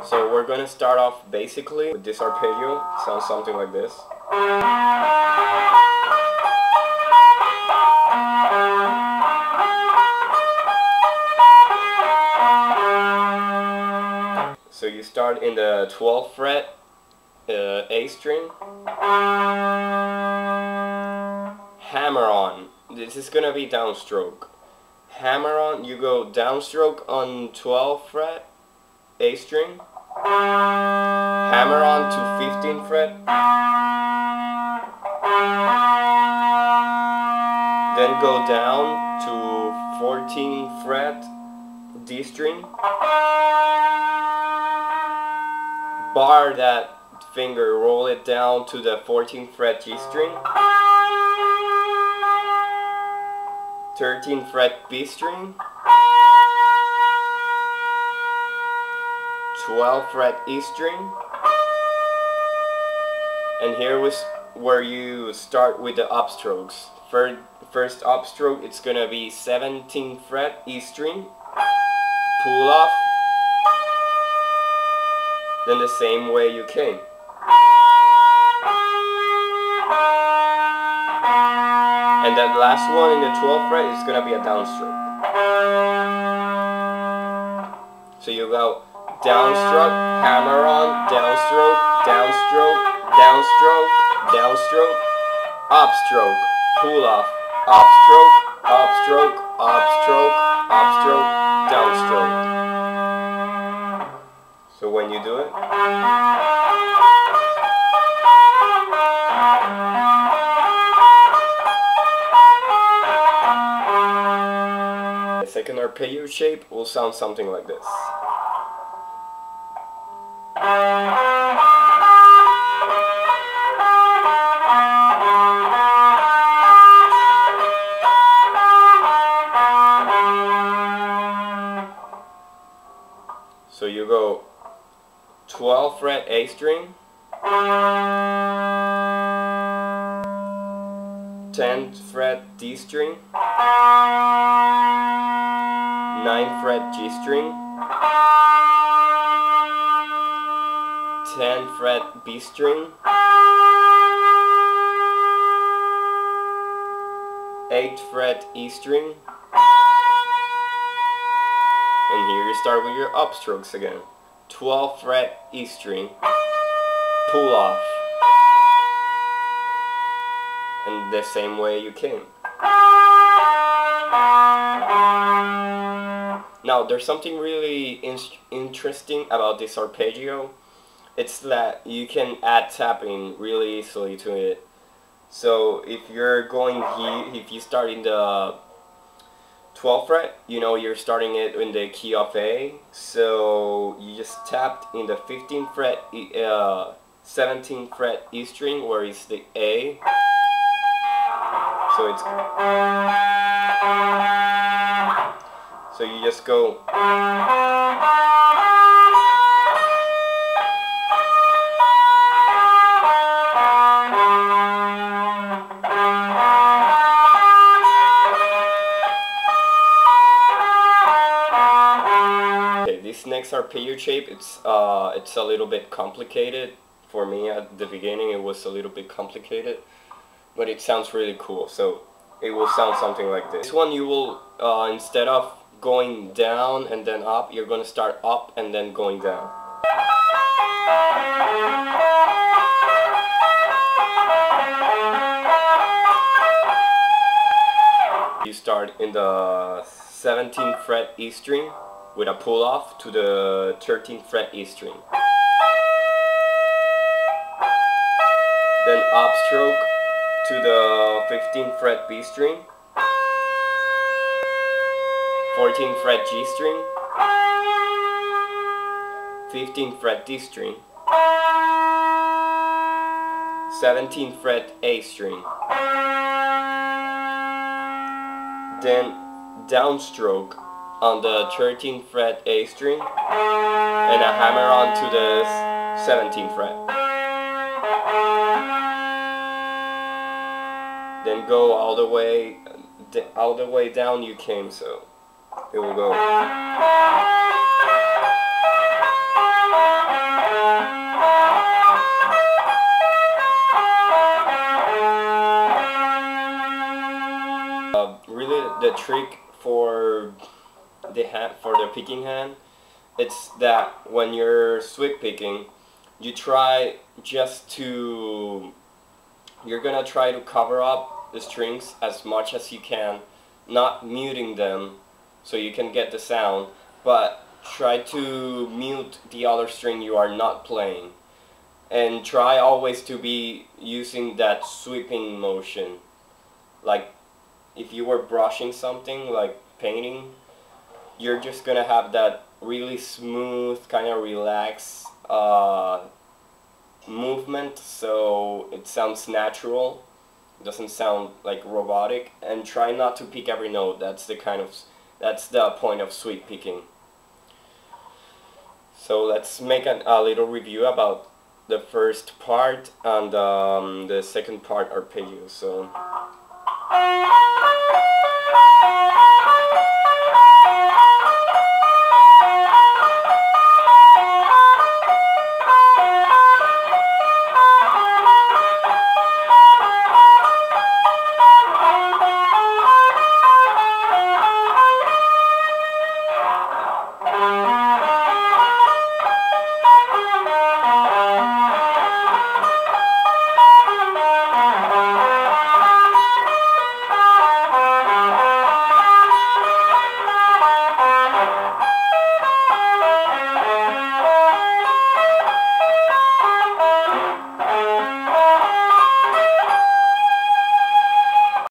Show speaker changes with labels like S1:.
S1: So we're gonna start off basically with this arpeggio. It sounds something like this. So you start in the 12th fret, A string. Hammer on. This is gonna be downstroke. Hammer on, you go downstroke on 12th fret, A string. Hammer on to 15th fret. Then go down to 14th fret, D string. Bar that finger, roll it down to the 14th fret G string. 13th fret B string. 12th fret E string. And here was where you start with the upstrokes. First upstroke, it's gonna be 17th fret E string, pull off, then the same way you came. And that last one in the 12th fret is gonna be a downstroke. So you go downstroke, hammer on, downstroke, downstroke, downstroke, downstroke, upstroke, pull off, upstroke, upstroke, upstroke, upstroke, downstroke. So when you do it, the second arpeggio shape will sound something like this. So you go 12th fret A string, 10th fret D string, 9th fret G string, 10th fret B string, 8th fret E string, and here you start with your upstrokes again. 12th fret E string, pull off, and the same way you came. Now there's something really interesting about this arpeggio. It's that you can add tapping really easily to it. So if you're going here, if you start in the 12th fret, you know you're starting it in the key of A, so you just tapped in the 15th fret, 17th fret E string where it's the A, so it's, so you just go, this next arpeggio shape, it's a little bit complicated. For me at the beginning it was a little bit complicated, but it sounds really cool. So it will sound something like this. This one you will, instead of going down and then up, you're going to start up and then going down. You start in the 17th fret E string with a pull off to the 13th fret E string. Then upstroke to the 15th fret B string, 14th fret G string, 15th fret D string, 17th fret A string. Then downstroke on the 13th fret A string and a hammer on to the 17th fret. Then go all the way down you came, so it will go. the trick for the picking hand, it's that when you're sweep picking, you try just to you're gonna try to cover up the strings as much as you can, not muting them so you can get the sound, but try to mute the other string you are not playing. And try always to be using that sweeping motion. Like if you were brushing something, like painting, you're just gonna have that really smooth, kind of relaxed movement, so it sounds natural. It doesn't sound like robotic. And try not to pick every note. That's the point of sweep picking. So let's make a little review about the first part and the second part, arpeggio. So